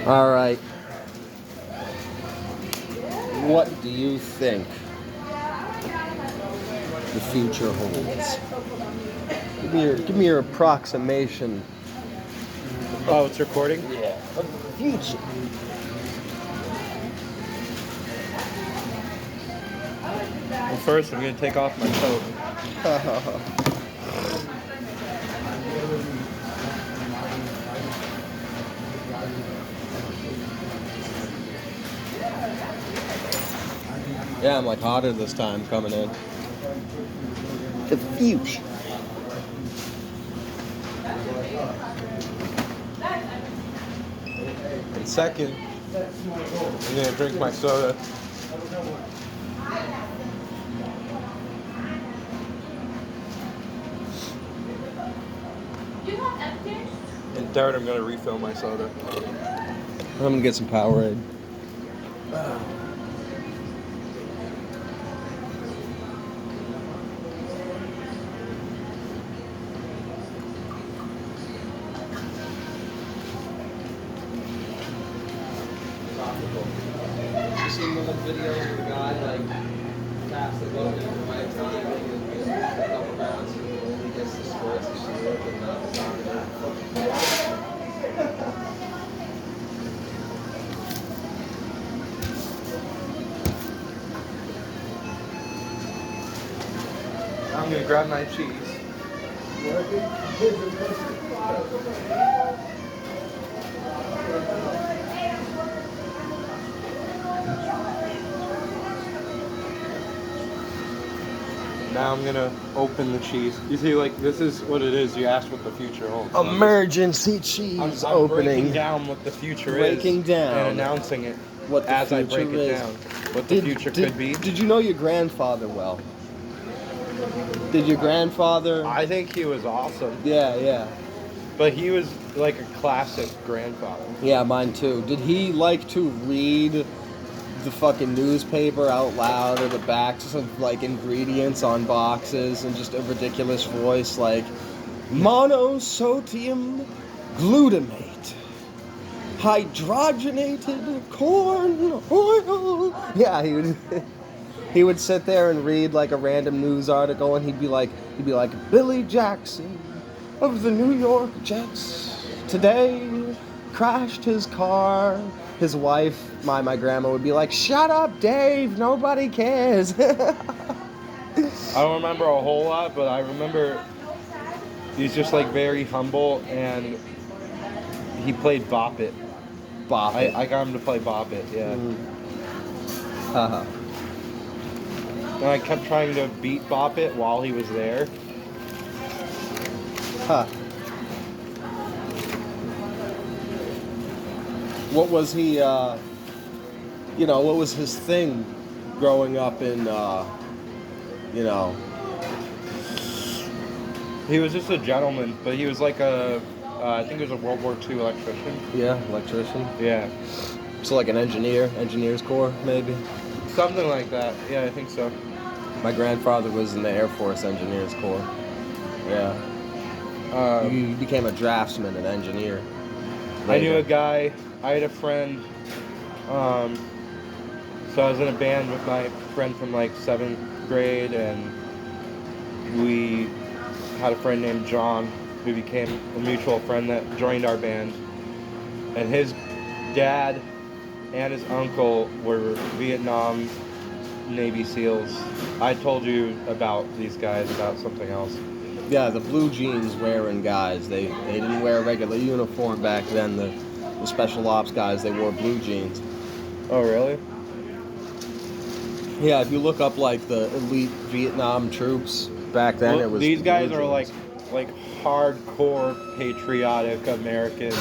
All right. What do you think the future holds? Give me your approximation. Oh, it's recording? Yeah. Of the future. Well, first I'm going to take off my coat. Yeah, I'm like hotter this time coming in. The future. And second, I'm going to drink my soda. And third, I'm going to refill my soda. I'm gonna get some Powerade. You seen one of the videos of the guy like taps the button at the right time and he gets a couple rounds and he gets the scores because he's working I'm going to grab my cheese. Now I'm going to open the cheese. You see, like, this is what it is. You asked what the future holds. So Emergency cheese I'm opening. breaking down what the future Breaking is. down. And announcing it What the as I future break it is. down. What the future could be. Did you know your grandfather well? Did your grandfather? I think he was awesome. Yeah. But he was like a classic grandfather. Yeah, mine too. Did he like to read the fucking newspaper out loud or the backs of like ingredients on boxes and just a ridiculous voice like monosodium glutamate, hydrogenated corn oil? Yeah, he would sit there and read like a random news article and he'd be like Billy Jackson of the New York Jets today crashed his car. His wife, my grandma, would be like, "Shut up, Dave, nobody cares." I don't remember a whole lot, but I remember he's just like very humble and he played Bop It. Bop It. I got him to play Bop It, yeah. Haha. And I kept trying to beat Bop It while he was there. Huh. What was he, what was his thing growing up in, He was just a gentleman, but he was like I think he was a World War II electrician. Yeah, electrician. Yeah. So like an engineer's corps, maybe? Something like that. Yeah, I think so. My grandfather was in the Air Force Engineers Corps. Yeah. He became a draftsman and engineer. I knew a guy, I had a friend, so I was in a band with my friend from like 7th grade, and we had a friend named John who became a mutual friend that joined our band, and his dad and his uncle were Vietnam Navy SEALs. I told you about these guys, about something else. Yeah, the blue jeans wearing guys. They didn't wear a regular uniform back then. The special ops guys, they wore blue jeans. Oh, really? Yeah, if you look up like the elite Vietnam troops back then, it was these guys blue are jeans. like hardcore patriotic Americans,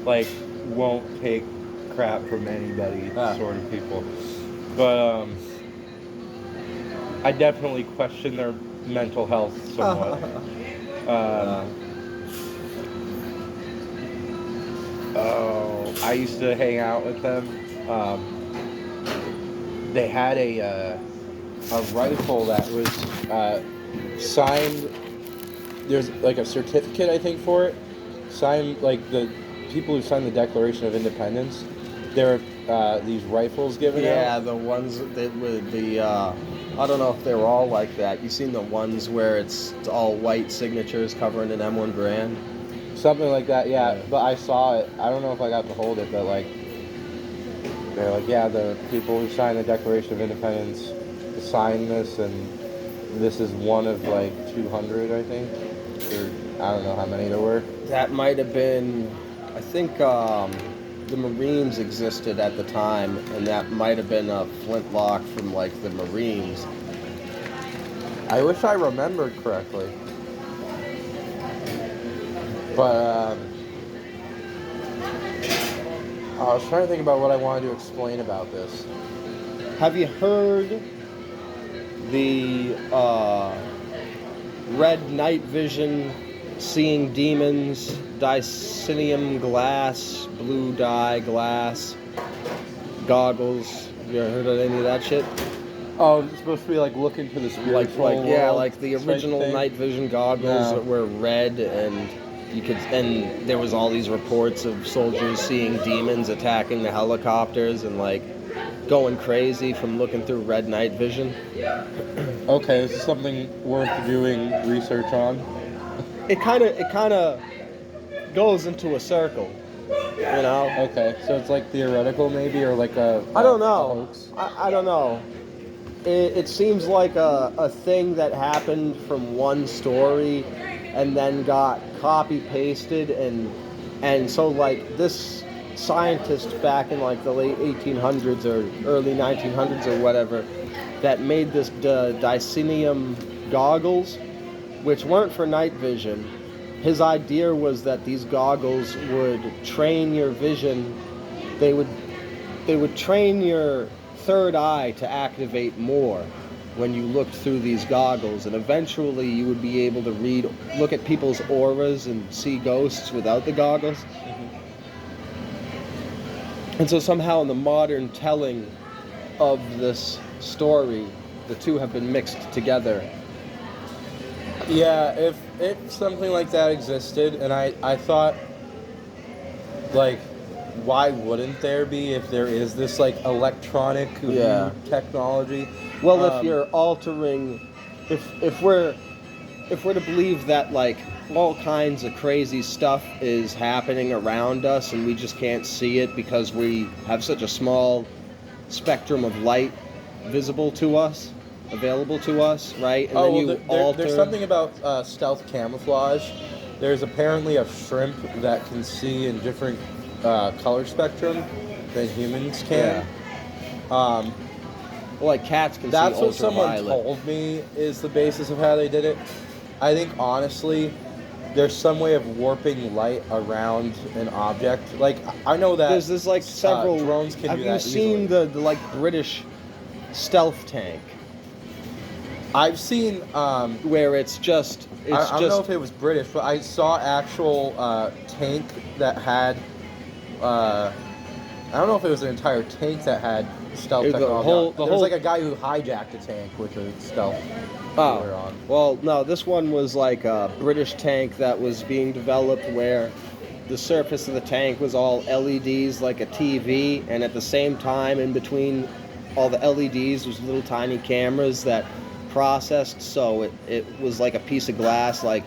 like won't take crap from anybody sort of people. But I definitely question their mental health somewhat. I used to hang out with them. They had a rifle that was signed. There's like a certificate, I think, for it. Signed, like the people who signed the Declaration of Independence, there were these rifles given Yeah, out. the ones that with the I don't know if they were all like that. You seen the ones where it's all white signatures covering an M1 Grand? Something like that, yeah. But I saw it. I don't know if I got to hold it, but like, they're like, yeah, the people who signed the Declaration of Independence signed this, and this is one of like 200, I think. Or I don't know how many there were. That might have been, I think the Marines existed at the time, and that might have been a flintlock from like the Marines. I wish I remembered correctly. But I was trying to think about what I wanted to explain about this. Have you heard the red night vision, seeing demons, dicinium glass, blue dye glass, goggles? You ever heard of any of that shit? Oh, it's supposed to be like looking to the spiritual world Like the type original thing? night vision goggles No. that were red, and there was all these reports of soldiers seeing demons attacking the helicopters and like going crazy from looking through red night vision. Okay, this is something worth doing research on. It kind of goes into a circle, you know. Okay, so it's like theoretical maybe, or like I don't a know. hoax? I don't know. It seems like a thing that happened from one story and then got copy pasted, and so like this scientist back in like the late 1800s or early 1900s or whatever that made this dicinium goggles, which weren't for night vision. His idea was that these goggles would train your vision. They would train your third eye to activate more when you looked through these goggles, and eventually you would be able to look at people's auras and see ghosts without the goggles. And so somehow in the modern telling of this story, the two have been mixed together. Yeah, if something like that existed, and I thought, like, why wouldn't there be if there is this, like, electronic Yeah. technology? Well, if you're altering, if we're to believe that like all kinds of crazy stuff is happening around us and we just can't see it because we have such a small spectrum of light visible to us, available to us, right? And then you alter. There's something about stealth camouflage. There's apparently a shrimp that can see in different color spectrum than humans can. Well, like cats can That's see what someone ultraviolet. told me is the basis of how they did it. I think honestly, there's some way of warping light around an object. Like I know that There's like several drones can Have do you that seen easily. the like British stealth tank I've seen. where it's just I don't know if it was British, but I saw actual tank that had. I don't know if it was an entire tank that had stealth The technology. whole- There was like a guy who hijacked a tank with a stealth. gear on. Well, no, this one was like a British tank that was being developed where the surface of the tank was all LEDs like a TV, and at the same time, in between all the LEDs, was little tiny cameras that processed, so it was like a piece of glass. Like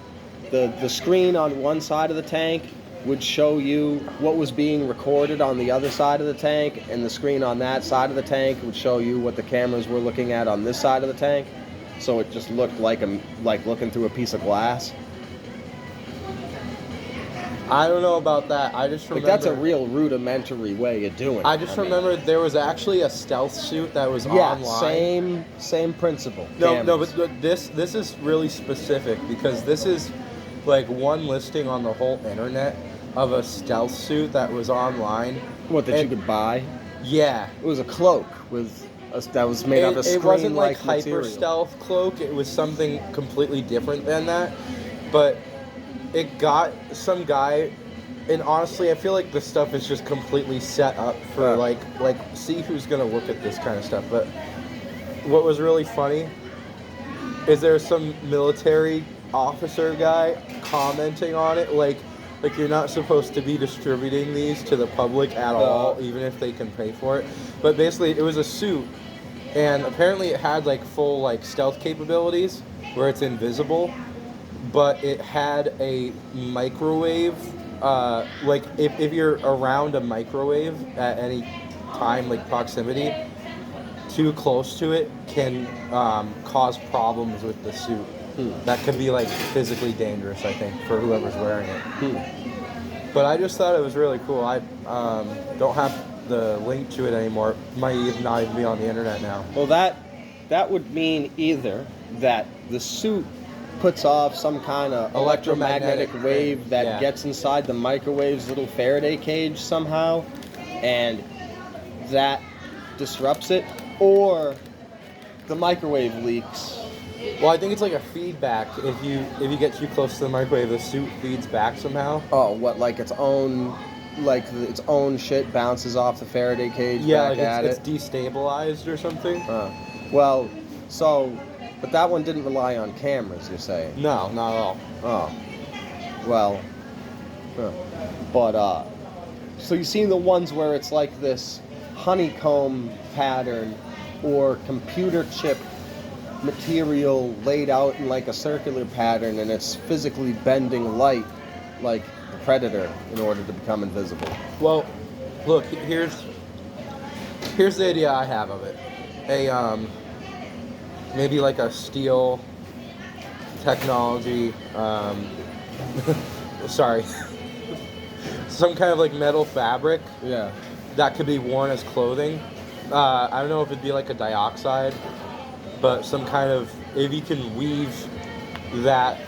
the screen on one side of the tank would show you what was being recorded on the other side of the tank, and the screen on that side of the tank would show you what the cameras were looking at on this side of the tank. So it just looked like looking through a piece of glass. I don't know about that. I just remember. Like that's a real rudimentary way of doing it. I just remember there was actually a stealth suit that was online. Same principle. No, Cameras. but this is really specific because this is like one listing on the whole internet of a stealth suit that was online. What that and- you could buy? Yeah. It was a cloak that was made out of It wasn't like screen-like hyper material. stealth cloak. It was something completely different than that. But it got some guy, and honestly, I feel like the stuff is just completely set up for Yeah. like see who's gonna look at this kind of stuff. But what was really funny is there some military officer guy commenting on it, like Like, you're not supposed to be distributing these to the public at all, even if they can pay for it. But basically, it was a suit, and apparently it had, like, full, like, stealth capabilities, where it's invisible, but it had a microwave, like, if you're around a microwave at any time, like, proximity, too close to it can cause problems with the suit. That could be like physically dangerous, I think, for whoever's wearing it. But I just thought it was really cool. I don't have the link to it anymore. It might even not even be on the internet now. Well, that would mean either that the suit puts off some kind of electromagnetic wave that gets inside the microwave's little Faraday cage somehow, and that disrupts it, or the microwave leaks. Well, I think it's like a feedback. If you get too close to the microwave, the suit feeds back somehow. Oh, what, like its own shit bounces off the Faraday cage Yeah, back like at it's it? destabilized or something. Well, but that one didn't rely on cameras, you're saying? No, not at all. Oh. Well. But, so you've seen the ones where it's like this honeycomb pattern or computer chip material laid out in like a circular pattern, and it's physically bending light like the Predator in order to become invisible. Well, look, here's the idea I have of it. Maybe like a steel technology, sorry, some kind of like metal fabric. Yeah. That could be worn as clothing. I don't know if it'd be like a dioxide, but some kind of, if you can weave that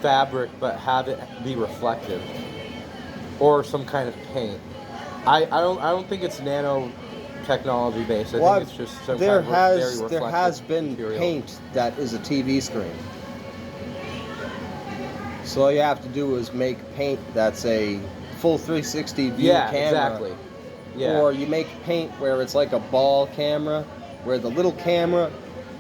fabric but have it be reflective, or some kind of paint. I don't think it's nanotechnology based. I think it's just some kind of very reflective there has been material. paint that is a TV screen. So all you have to do is make paint that's a full 360 view camera. Exactly. Yeah. Or you make paint where it's like a ball camera, where the little camera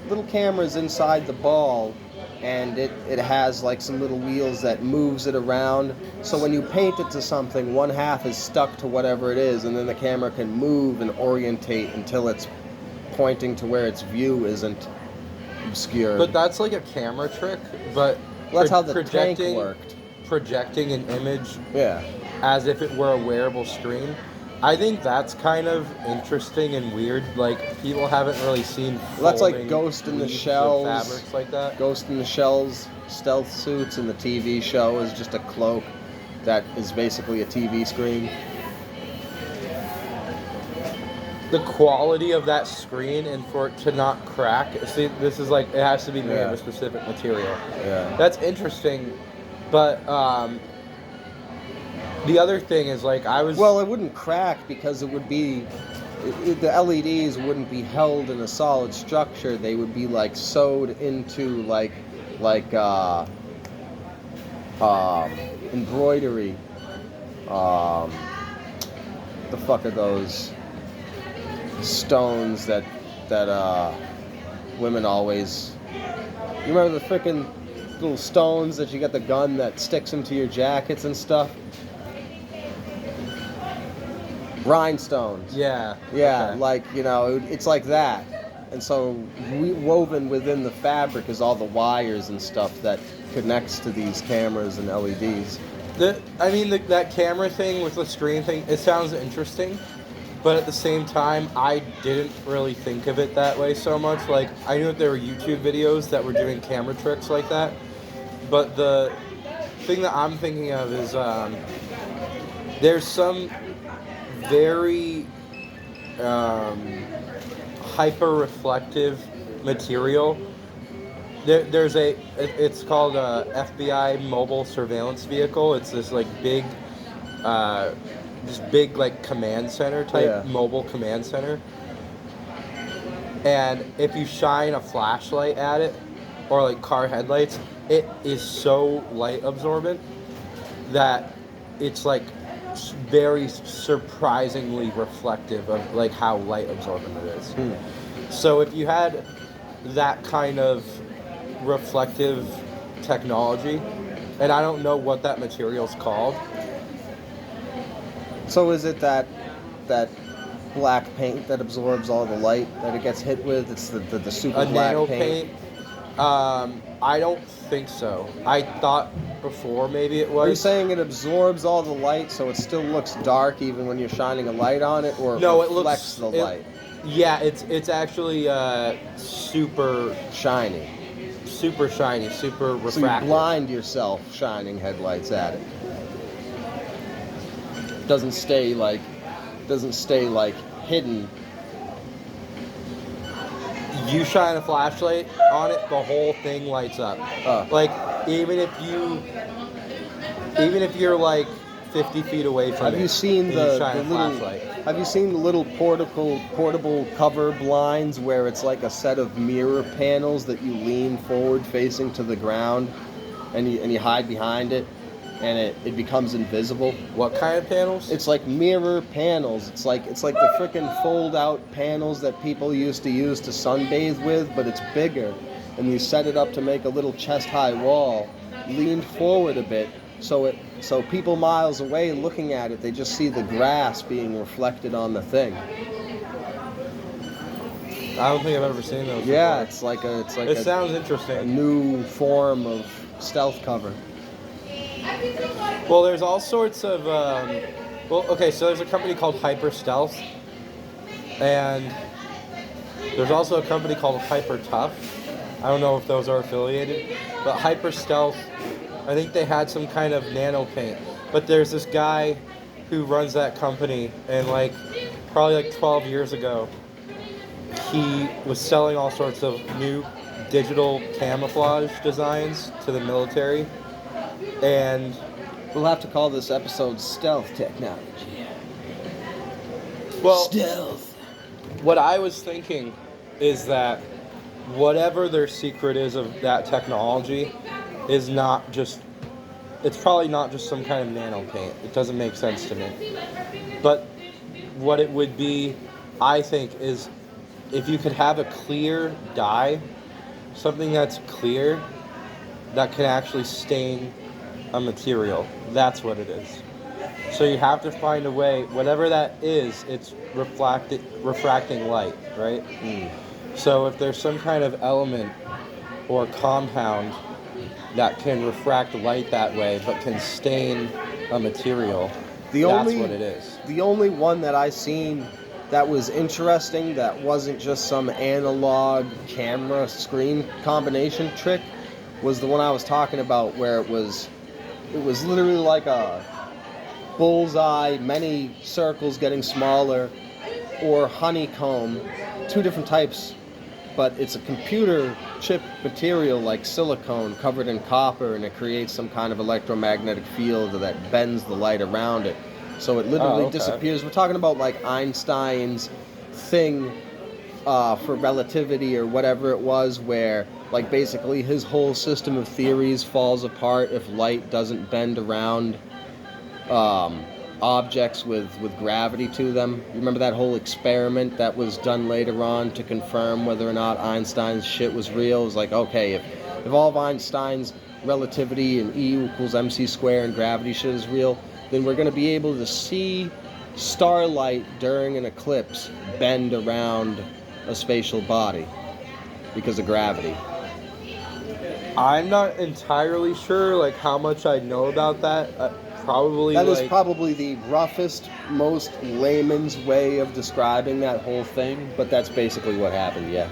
is inside the ball, and it has like some little wheels that moves it around. So when you paint it to something, one half is stuck to whatever it is, and then the camera can move and orientate until it's pointing to where its view isn't obscured. But that's like a camera trick, but Well, that's how the tank worked. Projecting an image Yeah. as if it were a wearable screen. I think that's kind of interesting and weird. Like, people haven't really seen Well, that's like folding Ghost in the weaves of Shells. fabrics like that. Ghost in the Shell's stealth suits in the TV show is just a cloak that is basically a TV screen. The quality of that screen, and for it to not crack. See, this is like, it has to be made of a specific material. Yeah. That's interesting, but the other thing is, like, Well, it wouldn't crack because it would be... the LEDs wouldn't be held in a solid structure. They would be, like, sewed into, like embroidery. The fuck are those stones that women always... You remember the frickin' little stones that you get the gun that sticks into your jackets and stuff? Rhinestones. Yeah. Yeah, Okay. like, you know, it's like that. And so woven within the fabric is all the wires and stuff that connects to these cameras and LEDs. That camera thing with the screen thing, it sounds interesting, but at the same time, I didn't really think of it that way so much. Like, I knew that there were YouTube videos that were doing camera tricks like that, but the thing that I'm thinking of is there's some very hyper-reflective material. It's called a FBI mobile surveillance vehicle. It's this like big like command center type mobile command center. And if you shine a flashlight at it, or like car headlights, it is so light absorbent that it's like very surprisingly reflective of like how light absorbent it is. So if you had that kind of reflective technology, and I don't know what that material's called, So is it that black paint that absorbs all the light that it gets hit with? It's the super A black nano paint. paint? I don't think so. I thought before maybe it was. Are you saying it absorbs all the light so it still looks dark even when you're shining a light on it, or No, it it reflects looks the light? Yeah, it's actually super Shiny. super shiny, super So you refractive. blind yourself shining headlights at it. Doesn't stay like hidden. You shine a flashlight on it, the whole thing lights up. Like even if you're like 50 feet away from it, Have you seen and the you shine a little? flashlight. Have you seen the little portable cover blinds where it's like a set of mirror panels that you lean forward facing to the ground, and you hide behind it, and it becomes invisible? What kind of panels? It's like mirror panels. It's like the frickin' fold out panels that people used to use to sunbathe with, but it's bigger. And you set it up to make a little chest high wall, leaned forward a bit, so people miles away looking at it, they just see the grass being reflected on the thing. I don't think I've ever seen those. Yeah, before. it's like It a sounds interesting. new form of stealth cover. Well, there's all sorts of. So there's a company called Hyper Stealth, and there's also a company called Hyper Tough. I don't know if those are affiliated, but Hyper Stealth, I think they had some kind of nano paint. But there's this guy who runs that company, and like probably like 12 years ago, he was selling all sorts of new digital camouflage designs to the military. And We'll have to call this episode Stealth Technology. well, Stealth. what I was thinking is that whatever their secret is of that technology is not just, it's probably not just some kind of nano paint. It doesn't make sense to me. But what it would be, I think, is if you could have a clear dye, something that's clear that can actually stain a material. That's what it is. So you have to find a way, whatever that is, it's refracting light, right? So if there's some kind of element or compound that can refract light that way but can stain a material, that's what it is. The only one that I seen that was interesting, that wasn't just some analog camera screen combination trick, was the one I was talking about, where it was literally like a bullseye, many circles getting smaller, or honeycomb, two different types, but it's a computer chip material like silicone covered in copper, and it creates some kind of electromagnetic field that bends the light around it. So it literally disappears. We're talking about like Einstein's thing for relativity or whatever it was, where like basically his whole system of theories falls apart if light doesn't bend around objects with gravity to them. You remember that whole experiment that was done later on to confirm whether or not Einstein's shit was real? It was like, okay, if all of Einstein's relativity and E equals mc squared and gravity shit is real, then we're going to be able to see starlight during an eclipse bend around a spatial body because of gravity. I'm not entirely sure like how much I know about that. Probably that is probably the roughest, most layman's way of describing that whole thing, but that's basically what happened. Yeah.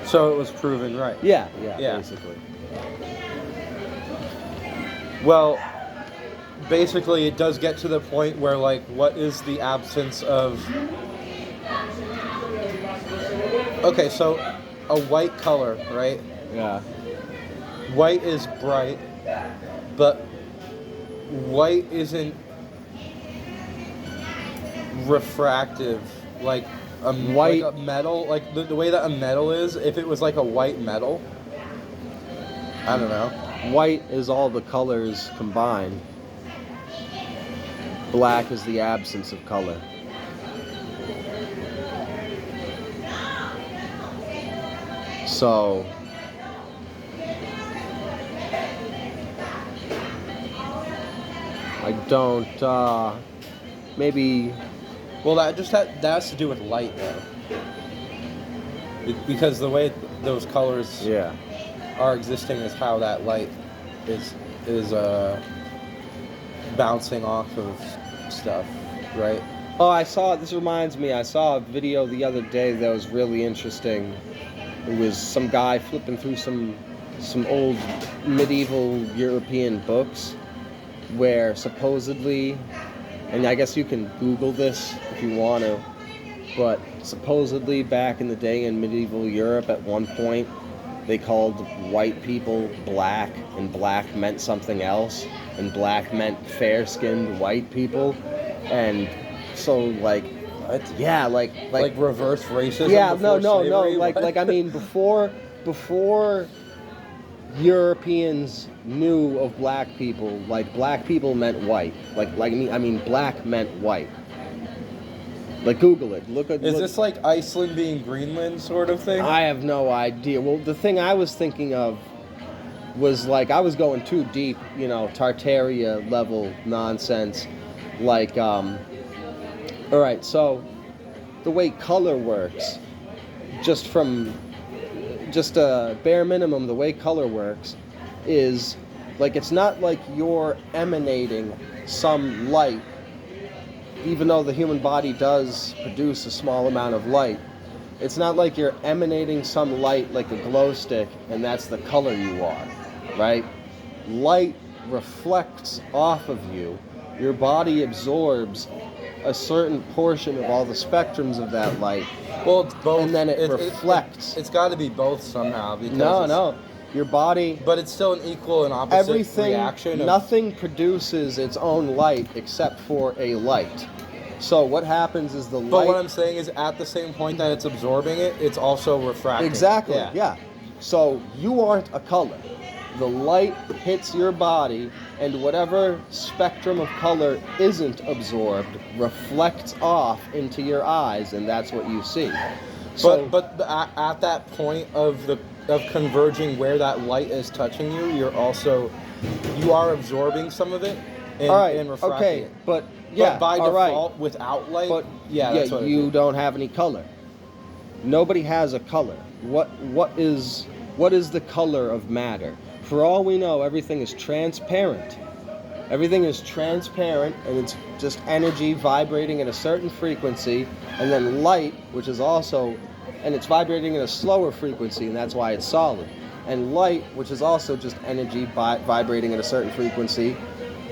So it was proven right. Yeah, basically. Well, basically it does get to the point where like, what is the absence of... Okay, so a white color, right? Yeah. White is bright, but white isn't refractive like a white, like a metal, like the way that a metal is. If it was like a white metal, I don't know. White is all the colors combined. Black is the absence of color. So I don't. Maybe. Well, that has to do with light, though. Because the way those colors Yeah. are existing is how that light is bouncing off of stuff, right? Oh, this reminds me, I saw a video the other day that was really interesting. It was some guy flipping through some old medieval European books where supposedly, and I guess you can Google this if you want to, but supposedly back in the day in medieval Europe at one point, they called white people black, and black meant something else, and black meant fair-skinned white people, and so like reverse racism. yeah, before no, slavery? I mean before Europeans knew of black people, like black people meant white, I mean black meant white. Like Google it. Look. Is this like Iceland being Greenland sort of thing? I have no idea. Well, the thing I was thinking of was like I was going too deep, Tartaria level nonsense. Like, all right, so the way color works, just a bare minimum, the way color works is like it's not like you're emanating some light. Even though the human body does produce a small amount of light, it's not like you're emanating some light like a glow stick and that's the color you are, right? Light reflects off of you. Your body absorbs a certain portion of all the spectrums of that light. Well, it's both. And then it reflects. It's got to be both somehow. Because No. Your body... But it's still an equal and opposite reaction. Nothing produces its own light except for a light. So what happens is the light... But what I'm saying is at the same point that it's absorbing it, it's also refracting. Exactly, yeah. So you aren't a color. The light hits your body, and whatever spectrum of color isn't absorbed reflects off into your eyes, and that's what you see. So, but at that point of converging where that light is touching you, you are absorbing some of it and refracting it. But by default, without light, that's what you don't have any color. Nobody has a color. What is the color of matter? For all we know, everything is transparent. Everything is transparent, and it's just energy vibrating at a certain frequency, and then light, which is also, and it's vibrating at a slower frequency, and that's why it's solid. And light, which is also just energy vibrating at a certain frequency,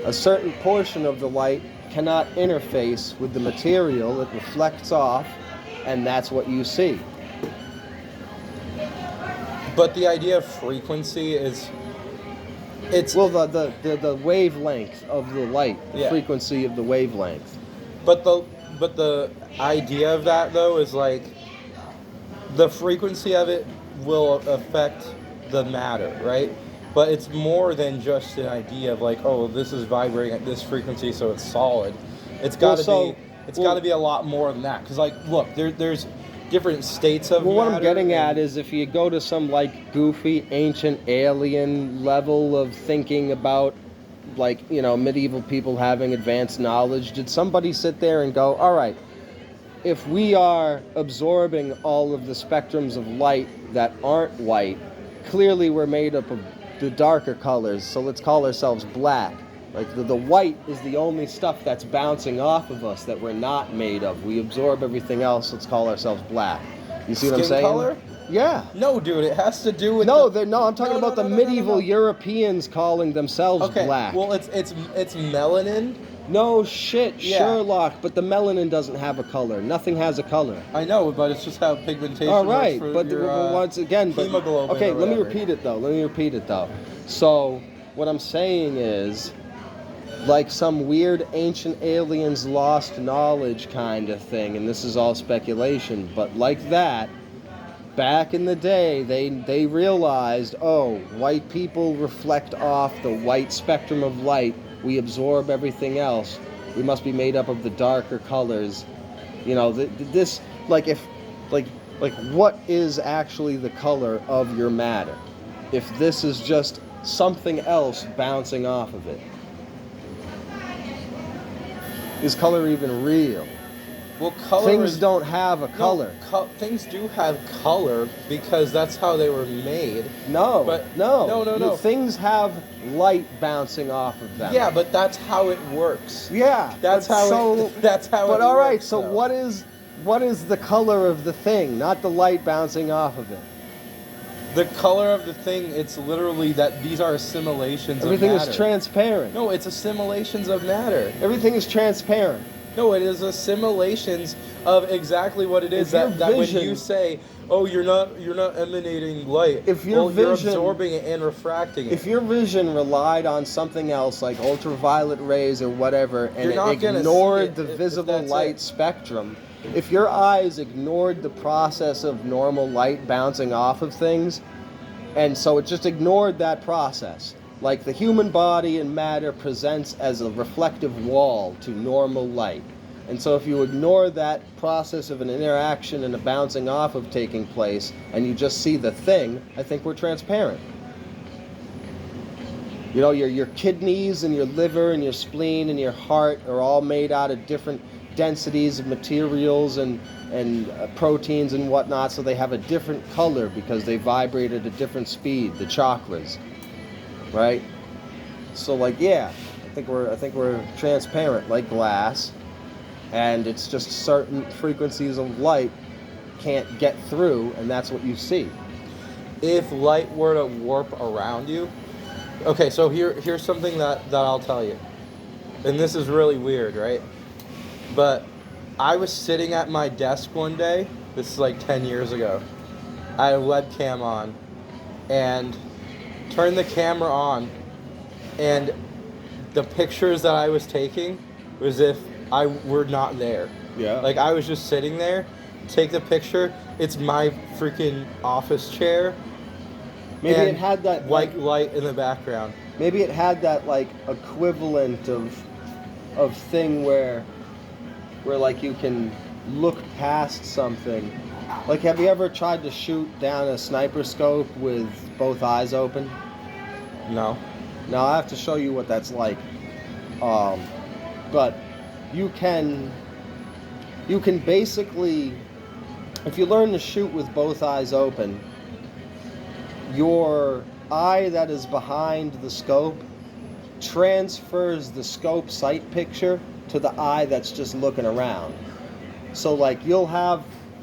a certain portion of the light cannot interface with the material, it reflects off, and that's what you see. But the idea of frequency is... the wavelength of the light, the frequency of the wavelength. But the idea of that though is like the frequency of it will affect the matter, right? But it's more than just an idea of like, oh, this is vibrating at this frequency, so it's solid. It's got to be a lot more than that. Because like, look, there's different states of matter. What I'm getting at is if you go to some like goofy ancient alien level of thinking about like, medieval people having advanced knowledge, did somebody sit there and go, all right, if we are absorbing all of the spectrums of light that aren't white, clearly we're made up of the darker colors, so let's call ourselves black. Like the white is the only stuff that's bouncing off of us that we're not made of. We absorb everything else. Let's call ourselves black. You see what I'm saying? Skin color? Yeah. No, dude, it has to do with I'm talking about the medieval Europeans calling themselves black. Well, it's melanin. No shit, Sherlock, but the melanin doesn't have a color. Nothing has a color. I know, but it's just how pigmentation all right, works for but your, once again, hemoglobin. Okay, let me repeat it though. So, what I'm saying is, like some weird ancient aliens lost knowledge kind of thing, and this is all speculation, but like that, back in the day, they realized, oh, white people reflect off the white spectrum of light. We absorb everything else. We must be made up of the darker colors. This, like, what is actually the color of your matter? If this is just something else bouncing off of it. Is color even real? Well, color Things is, don't have a color. No, things do have color because that's how they were made. No, But no. Things have light bouncing off of them. Yeah, but that's how it works. Yeah, That's how so, it. That's how. But it all right, works, so though. what is the color of the thing, not the light bouncing off of it? The color of the thing, it's literally that these are assimilations Everything of matter. is transparent. No, it's assimilations of matter. Everything is transparent. No, it is assimilations of exactly what it is. If That your when vision- you say, "Oh, you're not emanating light," If your you're vision- absorbing it and refracting it. If your vision relied on something else like ultraviolet rays or whatever, and You're not it gonna see ignored it the if visible that's light it. spectrum, if your eyes ignored the process of normal light bouncing off of things, and so it just ignored that process, like the human body and matter presents as a reflective wall to normal light. And so if you ignore that process of an interaction and a bouncing off of taking place, and you just see the thing, I think we're transparent. You know, your kidneys and your liver and your spleen and your heart are all made out of different densities of materials and proteins and whatnot, so they have a different color because they vibrate at a different speed, the chakras, right? So like, yeah, I think we're transparent like glass, and it's just certain frequencies of light can't get through, and that's what you see. If light were to warp around you, okay, so here's something that I'll tell you, and this is really weird, right? But I was sitting at my desk one day, this is like 10 years ago. I had a webcam on and turned the camera on, and the pictures that I was taking was if I were not there. Yeah. Like I was just sitting there, take the picture, it's my freaking office chair. Maybe and it had that white light in the background. Maybe it had that like equivalent of thing where like you can look past something. Like, have you ever tried to shoot down a sniper scope with both eyes open? No. Now I have to show you what that's like. But you can basically, if you learn to shoot with both eyes open, your eye that is behind the scope transfers the scope sight picture to the eye that's just looking around. So like you'll have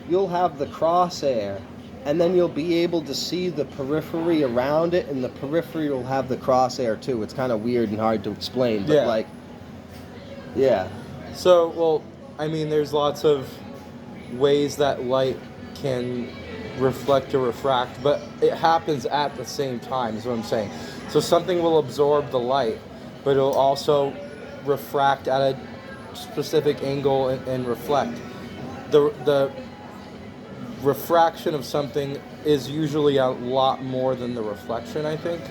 the crosshair, and then you'll be able to see the periphery around it, and the periphery will have the crosshair too. It's kind of weird and hard to explain, but Yeah. like, yeah. So, well, I mean, there's lots of ways that light can reflect or refract, but it happens at the same time, is what I'm saying. So something will absorb the light, but it'll also refract at a specific angle and reflect. The refraction of something is usually a lot more than the reflection, I think,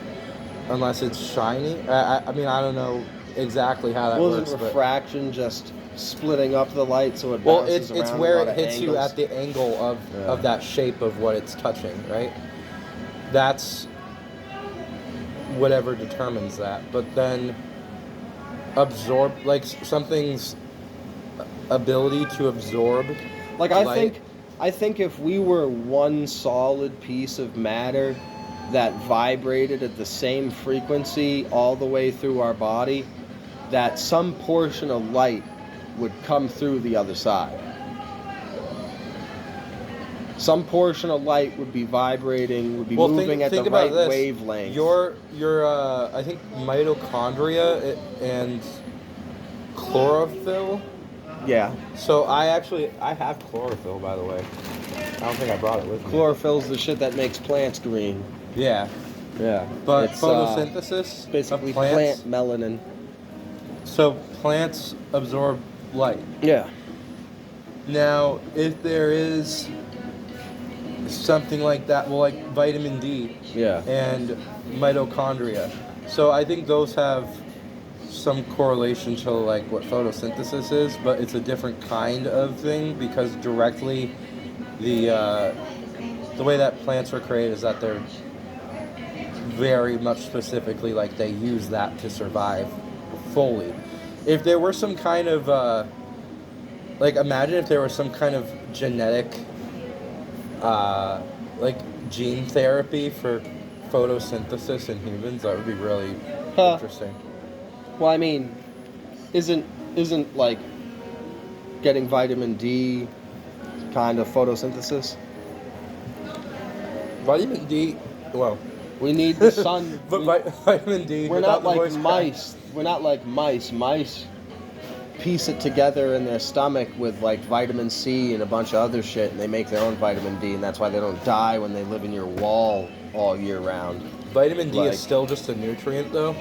unless it's shiny. I mean, I don't know exactly how that Wasn't works. refraction just splitting up the light so it Well, bounces it's around where a lot it of hits you angles? at the angle of Yeah. that shape of what it's touching, right? That's whatever determines that. But then absorb, like something's ability to absorb. Like light. I think if we were one solid piece of matter that vibrated at the same frequency all the way through our body, that some portion of light would come through the other side. Some portion of light would be vibrating, would be moving at the about right this. wavelength. Your I think mitochondria and chlorophyll. Yeah. So I have chlorophyll, by the way. I don't think I brought it with me. Chlorophyll's the shit that makes plants green. Yeah, Yeah. but It's, photosynthesis basically of plants. plant melanin. So plants absorb light. Yeah. Now, if there is something like that, well, like vitamin D Yeah. and mitochondria. So I think those have some correlation to like what photosynthesis is, but it's a different kind of thing because directly the way that plants are created is that they're very much specifically like they use that to survive fully. if there were some kind of like, imagine if there was some kind of genetic like gene therapy for photosynthesis in humans. That would be really Huh. interesting. Well, I mean, isn't like getting vitamin D kind of photosynthesis? Vitamin D. Well, We need the sun. but vitamin D. We're without not the like voice crack. mice. We're not like mice. Mice piece it together in their stomach with like vitamin C and a bunch of other shit, and they make their own vitamin D, and that's why they don't die when they live in your wall all year round. Vitamin D Like- is still just a nutrient, though.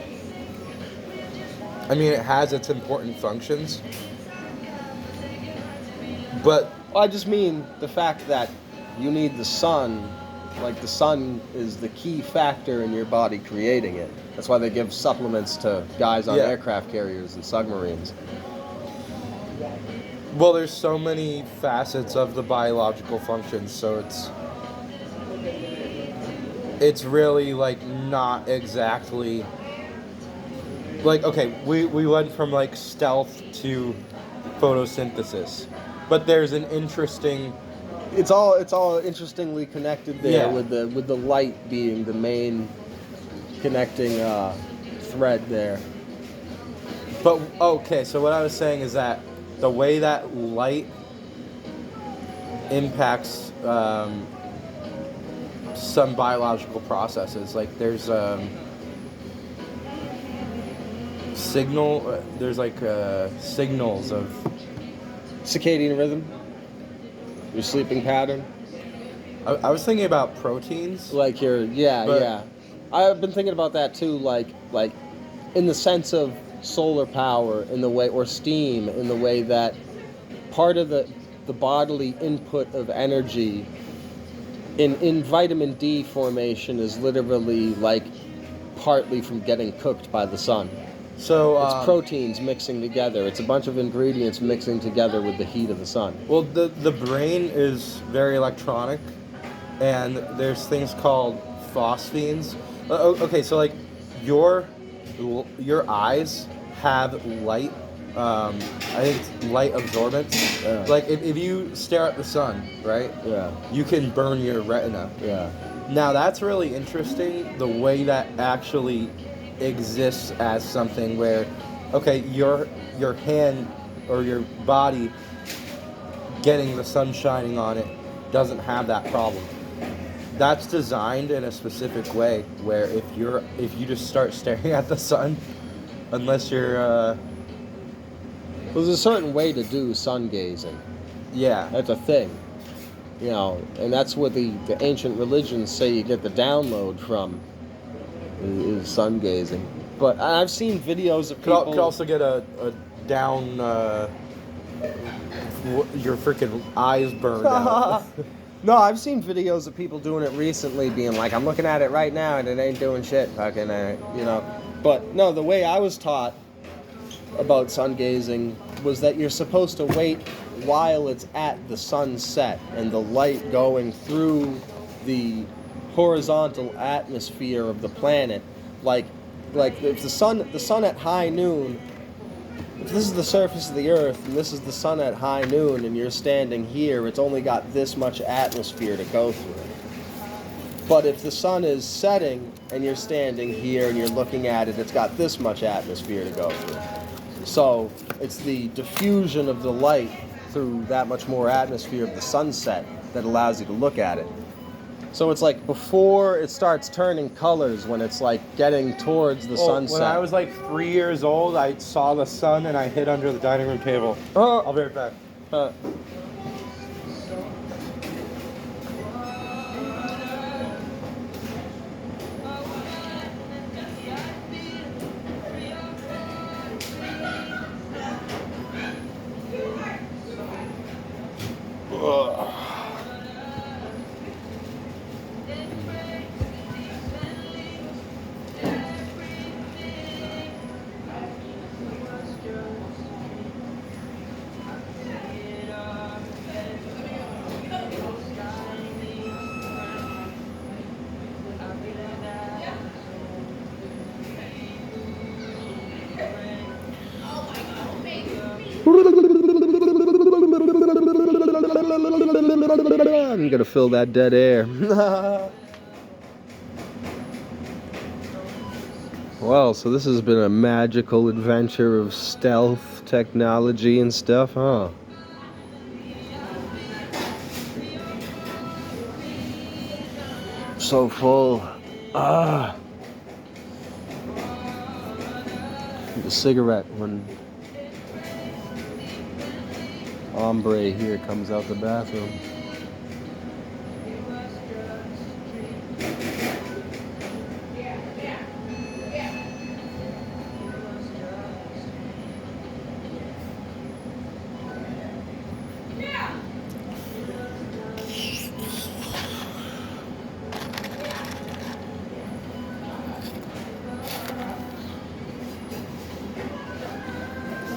I mean, it has its important functions, but I just mean the fact that you need the sun. Like the sun is the key factor in your body creating it. That's why they give supplements to guys on Yeah. aircraft carriers and submarines. well, there's so many facets of the biological functions, so it's really like not exactly like, okay, we went from like stealth to photosynthesis, but there's an interesting It's all interestingly connected there, Yeah. with the light being the main connecting thread there. But okay, so what I was saying is that the way that light impacts some biological processes, like there's signals of Circadian rhythm, your sleeping pattern, I was thinking about proteins. like your But- yeah. I've been thinking about that too, like in the sense of solar power in the way, or steam in the way that part of the bodily input of energy in vitamin D formation is literally like partly from getting cooked by the sun. So It's proteins mixing together. It's a bunch of ingredients mixing together with the heat of the sun. well, the brain is very electronic, and there's things called phosphines. Okay, so like your eyes have light. I think it's light absorbance. Yeah. Like if you stare at the sun, right, Yeah, you can burn your retina. yeah. Now that's really interesting. The way that actually exists as something where, okay, your hand or your body getting the sun shining on it doesn't have that problem. That's designed in a specific way where if you just start staring at the sun, unless you're There's a certain way to do sun gazing. yeah. That's a thing. You know, and that's where the ancient religions say you get the download from, is sun gazing. But I've seen videos of people. Could also get a down your freaking eyes burned out. No, I've seen videos of people doing it recently, being like, "I'm looking at it right now, and it ain't doing shit." Fucking, you know. But no, the way I was taught about sun gazing was that you're supposed to wait while it's at the sunset and the light going through the horizontal atmosphere of the planet, like if the sun at high noon. If this is the surface of the Earth and this is the sun at high noon and you're standing here, it's only got this much atmosphere to go through. But if the sun is setting and you're standing here and you're looking at it, it's got this much atmosphere to go through. So it's the diffusion of the light through that much more atmosphere of the sunset that allows you to look at it. So it's like before it starts turning colors, when it's like getting towards the sunset. When I was like 3 years old, I saw the sun and I hid under the dining room table. I'll be right back. I'm gonna fill that dead air. Well, so this has been a magical adventure of stealth technology and stuff, huh? So full. Ah. Need a cigarette when hombre here comes out the bathroom.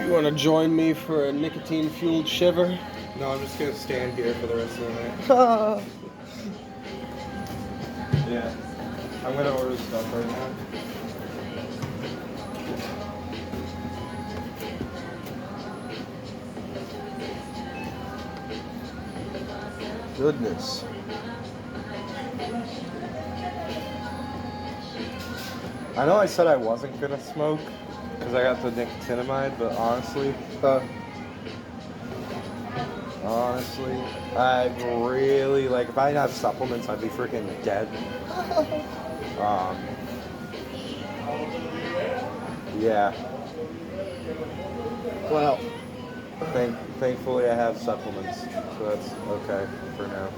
You want to join me for a nicotine-fueled shiver? No, I'm just gonna stand here for the rest of the night. Yeah. I'm gonna order stuff right now. Goodness. I know I said I wasn't gonna smoke because I got the nicotinamide, but honestly, I really like. If I didn't have supplements, I'd be freaking dead. Yeah. Well, Thankfully, I have supplements, so that's okay for now.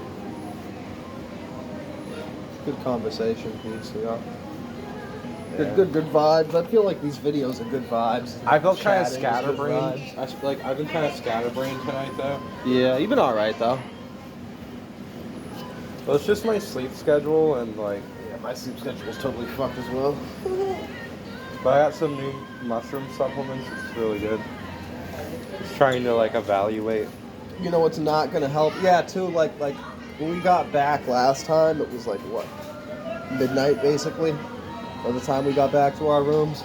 good conversation, Pete. Yeah. Yeah. Good vibes. I feel like these videos are good vibes. I felt kind of Chatting is good scatterbrained. vibes. I've been kind of scatterbrained tonight, though. Yeah, you've been alright though. Well, it's just my sleep schedule and like. Yeah, my sleep schedule's totally fucked as well. But I got some new mushroom supplements. It's really good. Just trying to like evaluate. You know what's not gonna help? Yeah, too. Like when we got back last time, it was like what, midnight basically. By the time we got back to our rooms.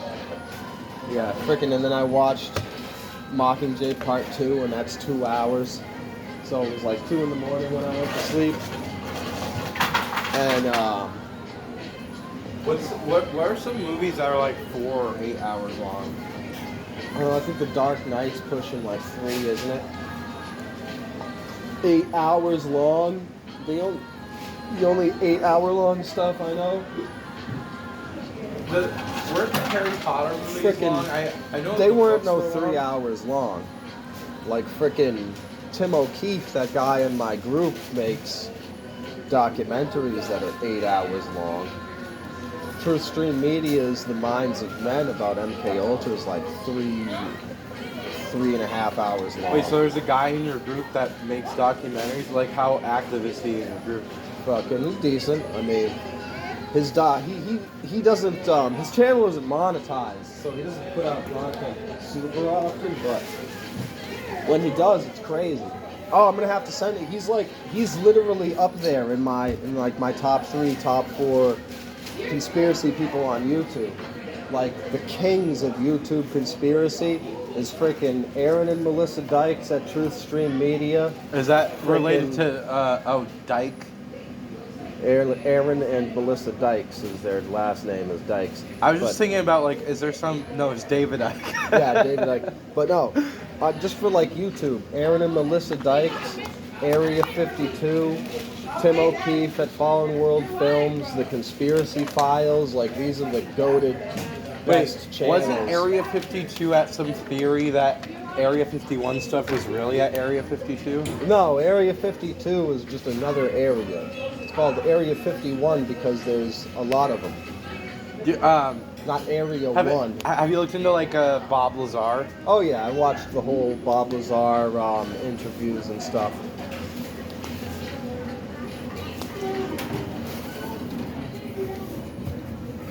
Yeah, freaking. And then I watched Mockingjay Part 2, and that's 2 hours. So it was like 2 in the morning when I went to sleep. And What are some movies that are like 4 or 8 hours long? I think The Dark Knight's pushing like 3, isn't it? 8 hours long. The only 8 hour long stuff I know. Weren't the Harry Potter movies Frickin' long? I know they the weren't books no were 3 long. hours long. Like frickin' Tim O'Keefe, that guy in my group, makes documentaries that are 8 hours long. Truth Stream Media's The Minds of Men about MK Ultra is like 3.5 hours long. Wait, so there's a guy in your group that makes documentaries? Like, how active is he in your group? Fucking, he's decent. I mean, he doesn't, his channel isn't monetized, so he doesn't put out content super often, but when he does, it's crazy. Oh, I'm gonna have to send it. He's literally up there in my top 3, top 4 conspiracy people on YouTube. Like, the kings of YouTube conspiracy is freaking Aaron and Melissa Dykes at Truth Stream Media. Is that related to, Dyke? Aaron and Melissa Dykes is their last name, is Dykes. I was just thinking about, like, is there some... No, it's David Icke. Yeah, David Icke. But no, just for, like, YouTube. Aaron and Melissa Dykes, Area 52, Tim O'Keefe at Fallen World Films, The Conspiracy Files. Like, these are the goated best channels. Wasn't Area 52 at some theory that Area 51 stuff was really at Area 52? No, Area 52 is just another area. It's called Area 51 because there's a lot of them. Not Area 1. Have you looked into, like, Bob Lazar? Oh yeah, I watched the whole Bob Lazar interviews and stuff.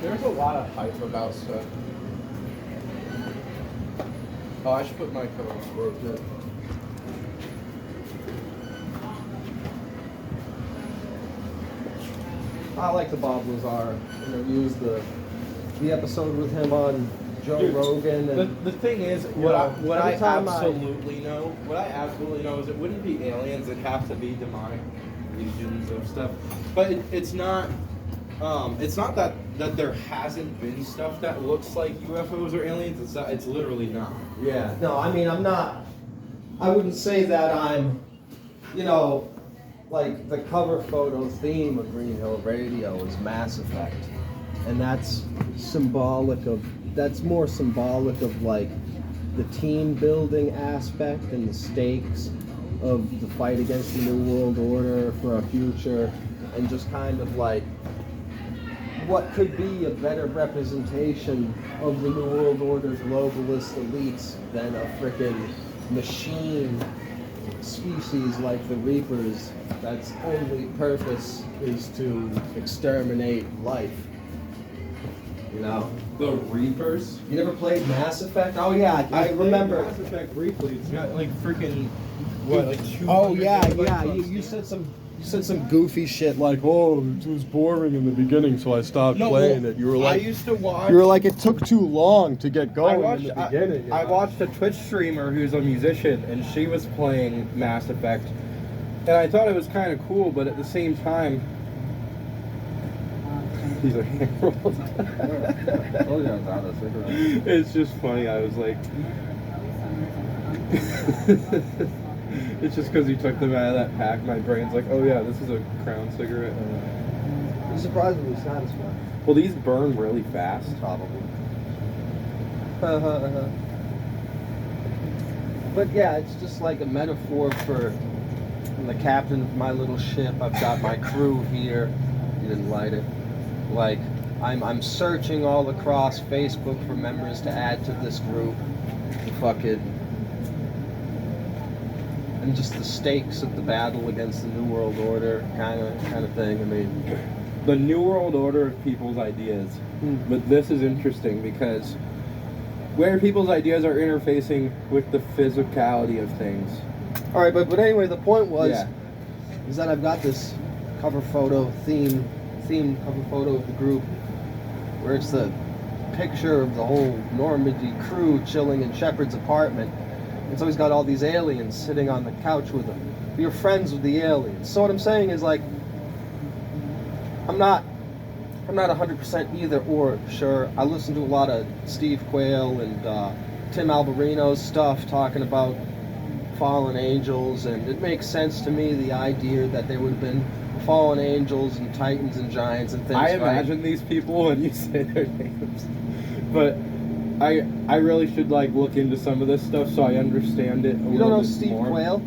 There's a lot of hype about stuff. Oh, I should put my coat on. I like the Bob Lazar interviews. The episode with him on Joe Dude, Rogan and the thing is, you what know, I every time absolutely know, what I absolutely know is it wouldn't be aliens. It'd have to be demonic legions of stuff. But it's not. It's not that there hasn't been stuff that looks like UFOs or aliens. It's literally not. yeah, no, I mean, I wouldn't say that I'm, you know, like the cover photo theme of Green Hill Radio is Mass Effect. And that's more symbolic of like the team building aspect and the stakes of the fight against the New World Order for a future, and just kind of like what could be a better representation of the New World Order's globalist elites than a frickin' machine species like the Reapers that's only purpose is to exterminate life. You know? The Reapers. You never played Mass Effect? Oh yeah, I remember. Mass Effect briefly. It's got like freaking what, like 200 Oh yeah, gigabytes yeah. on You Steam. said some goofy shit like, "Oh, it was boring in the beginning, so I stopped playing it." You were I like, used to watch. you were like, it took too long to get I going watched, in the beginning. I watched a Twitch streamer who's a musician, and she was playing Mass Effect, and I thought it was kind of cool, but at the same time, these are hand rolled. It's just funny. I was like, it's just because you took them out of that pack. My brain's like, oh yeah, this is a Crown cigarette. I'm surprisingly satisfied. Well, these burn really fast. Probably. But yeah, it's just like a metaphor for I'm the captain of my little ship. I've got my crew here. You didn't light it. Like I'm searching all across Facebook for members to add to this group. Fucking and just the stakes of the battle against the New World Order kind of thing. I mean, The New World Order of people's ideas. But this is interesting because where people's ideas are interfacing with the physicality of things. all right, but anyway, the point was Yeah. is that I've got this cover photo theme cover photo of the group where it's the picture of the whole Normandy crew chilling in Shepard's apartment. And so he's got all these aliens sitting on the couch with him. You're friends with the aliens. So what I'm saying is like I'm not 100% either or sure. I listen to a lot of Steve Quayle and Tim Alberino's stuff talking about fallen angels, and it makes sense to me, the idea that there would have been fallen angels and titans and giants and things. I right? imagine these people when you say their names. But I really should like look into some of this stuff so I understand it a You little don't know bit Steve more. Quayle?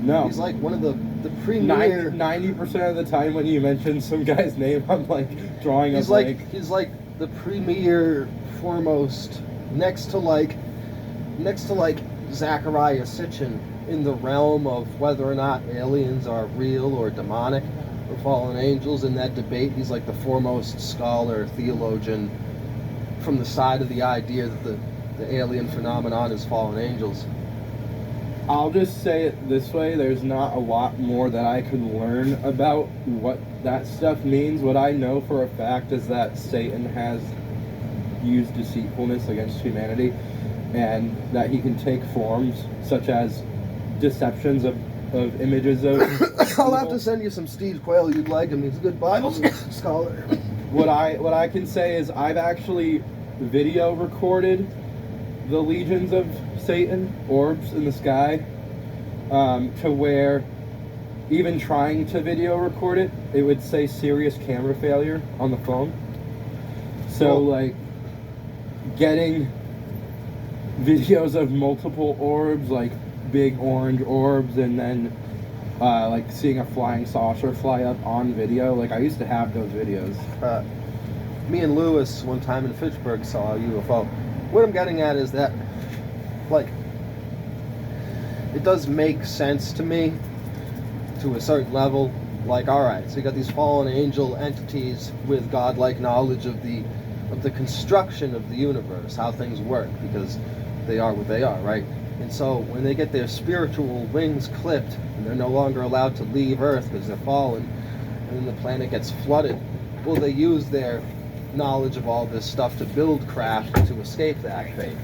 No. He's like one of the premier. 90% of the time when you mention some guy's name, I'm like drawing a He's blank. like the premier, foremost, next to like Zachariah Sitchin in the realm of whether or not aliens are real or demonic or fallen angels. In that debate, he's like the foremost scholar, theologian from the side of the idea that the alien phenomenon is fallen angels. I'll just say it this way, there's not a lot more that I can learn about what that stuff means. What I know for a fact is that Satan has used deceitfulness against humanity, and that he can take forms such as deceptions of images of I'll have to send you some Steve Quayle. You'd like him. He's a good Bible scholar. What I can say is I've actually video recorded the legions of Satan, orbs in the sky, to where even trying to video record it, it would say serious camera failure on the phone. So like getting videos of multiple orbs, like big orange orbs, and then like seeing a flying saucer fly up on video. Like I used to have those videos. Me and Lewis one time in Fitchburg saw a UFO. What I'm getting at is that, like, it does make sense to me to a certain level. Like, all right, so you got these fallen angel entities with godlike knowledge of the construction of the universe, how things work, because they are what they are, right? And so when they get their spiritual wings clipped and they're no longer allowed to leave Earth because they're fallen, and then the planet gets flooded, well, they use their knowledge of all this stuff to build craft to escape that fate.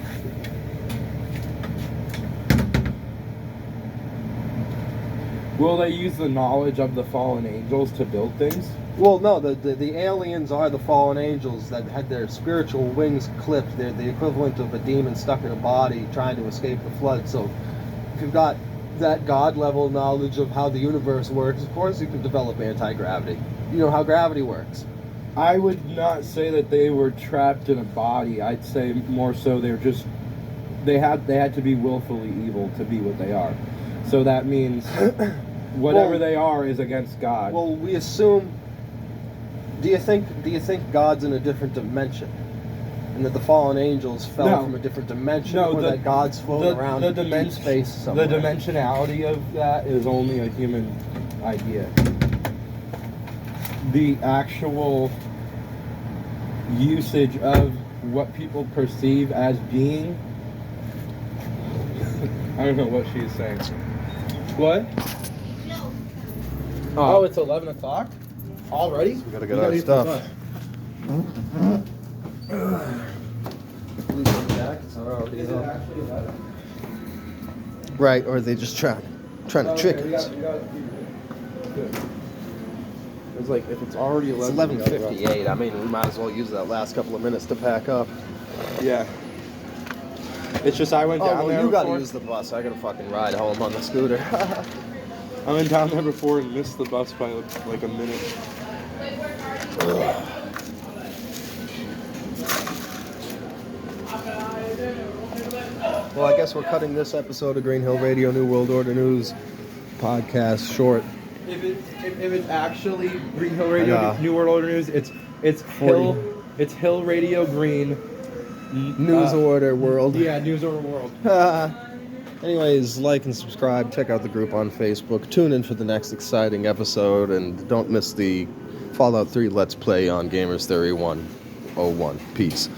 Will they use the knowledge of the fallen angels to build things? Well, no, the aliens are the fallen angels that had their spiritual wings clipped. They're the equivalent of a demon stuck in a body trying to escape the flood. So if you've got that God level knowledge of how the universe works, of course you can develop anti-gravity. You know how gravity works. I would not say that they were trapped in a body. I'd say more so they had to be willfully evil to be what they are. So that means whatever Well, they are is against God. Well, we assume. Do you think God's in a different dimension, and that the fallen angels fell No. from a different dimension, No, or that God's floating around in deep space somewhere? The dimensionality of that is only a human idea. The actual usage of what people perceive as being, I don't know what she's saying. What? Oh, it's 11 o'clock? Already? We gotta get our stuff. Right, or are they just trying to trick us? It's like, if it's already It's 11, 11:58. I mean, we might as well use that last couple of minutes to pack up. Yeah. It's just I went Oh, down well, there you gotta before. use the bus. I gotta fucking ride home on the scooter. I went down there before and missed the bus by like a minute. Well, I guess we're cutting this episode of Green Hill Radio New World Order News podcast short. If it's actually Green Hill Radio Yeah. New World Order News, it's 40. Hill Radio Green News Order World. Yeah, News Order World. Anyways, like and subscribe. Check out the group on Facebook. Tune in for the next exciting episode. And don't miss the Fallout 3 Let's Play on Gamers Theory 101. Peace.